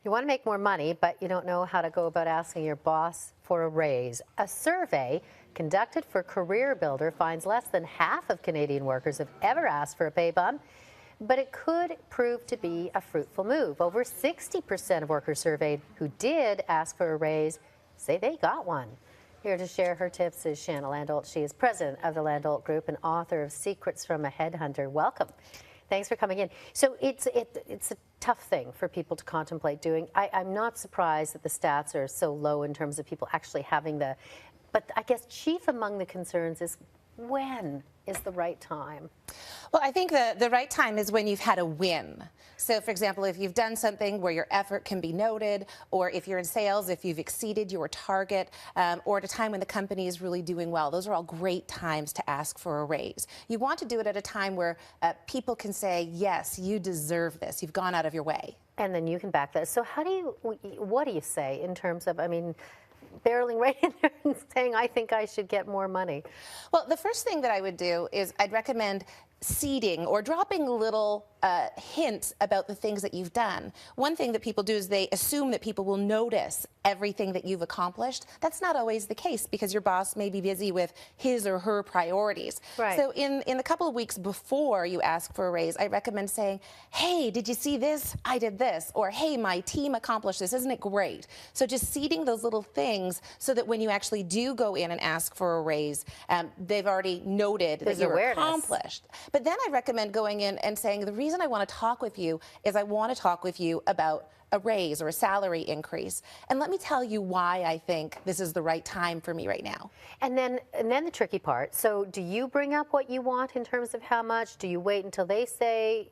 You want to make more money, but you don't know how to go about asking your boss for a raise. A survey conducted for Career Builder finds less than half of Canadian workers have ever asked for a pay bump, but it could prove to be a fruitful move. Over 60% of workers surveyed who did ask for a raise say they got one. Here to share her tips is Shanna Landolt. She is president of the Landolt Group and author of Secrets from a Headhunter. Welcome. Thanks for coming in. So it's a tough thing for people to contemplate doing. I'm not surprised that the stats are so low in terms of people actually having but I guess chief among the concerns is when is the right time? Well, I think the right time is when you've had a win. So, for example, if you've done something where your effort can be noted, or if you're in sales, if you've exceeded your target, or at a time when the company is really doing well, those are all great times to ask for a raise. You want to do it at a time where people can say, yes, you deserve this. You've gone out of your way. And then you can back that. So what do you say in terms of, barreling right in there and saying, I think I should get more money? Well, the first thing that I would do is I'd recommend seeding or dropping little hints about the things that you've done. One thing that people do is they assume that people will notice everything that you've accomplished. That's not always the case because your boss may be busy with his or her priorities. Right. So in the couple of weeks before you ask for a raise, I recommend saying, hey, did you see this? I did this. Or, hey, my team accomplished this. Isn't it great? So just seeding those little things so that when you actually do go in and ask for a raise, they've already noted that you're accomplished. But then I recommend going in and saying, the reason I want to talk with you is I want to talk with you about a raise or a salary increase. And let me tell you why I think this is the right time for me right now. And then the tricky part. So do you bring up what you want in terms of how much? Do you wait until they say,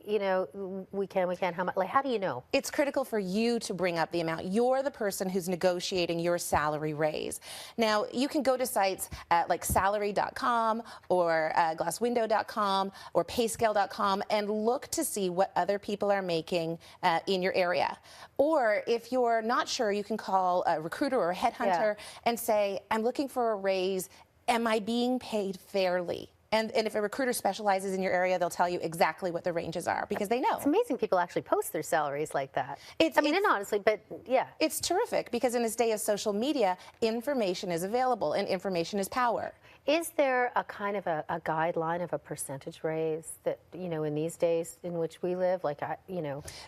we can, how much? Like, how do you know? It's critical for you to bring up the amount. You're the person who's negotiating your salary raise. Now, you can go to sites like salary.com or glasswindow.com or payscale.com and look to see what other people are making in your area. Or if you're not sure, you can call a recruiter or a headhunter and say, I'm looking for a raise. Am I being paid fairly? And if a recruiter specializes in your area, they'll tell you exactly what the ranges are because they know. It's amazing people actually post their salaries like that. And honestly, but yeah. It's terrific because in this day of social media, information is available and information is power. Is there a kind of a guideline of a percentage raise that, in these days in which we live,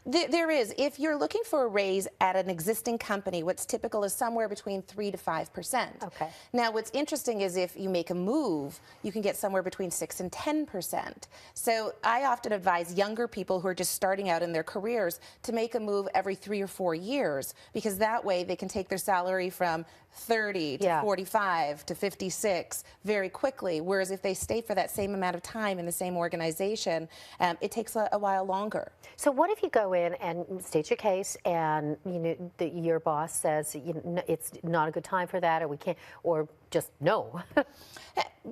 There is. If you're looking for a raise at an existing company, what's typical is somewhere between 3 to 5%. Okay. Now, what's interesting is if you make a move, you can get somewhere between 6 and 10%. So I often advise younger people who are just starting out in their careers to make a move every 3 or 4 years because that way they can take their salary from 30 to 45 to 56 very quickly, whereas if they stay for that same amount of time in the same organization, it takes a while longer. So what if you go in and state your case and your boss says it's not a good time for that, or we can't, or just no?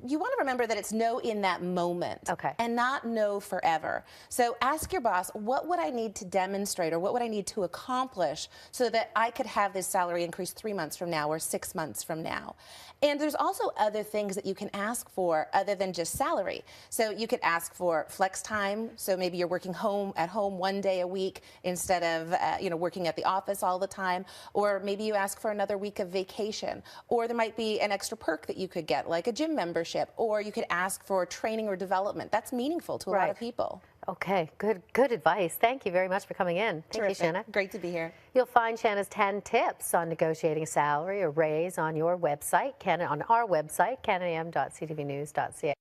You want to remember that it's no in that moment and not no forever. So ask your boss, what would I need to demonstrate or what would I need to accomplish so that I could have this salary increase 3 months from now or 6 months from now? And there's also other things that you can ask for other than just salary. So you could ask for flex time. So maybe you're working at home 1 day a week instead of working at the office all the time. Or maybe you ask for another week of vacation. Or there might be an extra perk that you could get, like a gym membership. Or you could ask for training or development. That's meaningful to a lot of people. Okay, good advice. Thank you very much for coming in. Thank you, Shanna. Great to be here. You'll find Shanna's 10 tips on negotiating a salary or raise on your website, on our website, canadam.ctvnews.ca.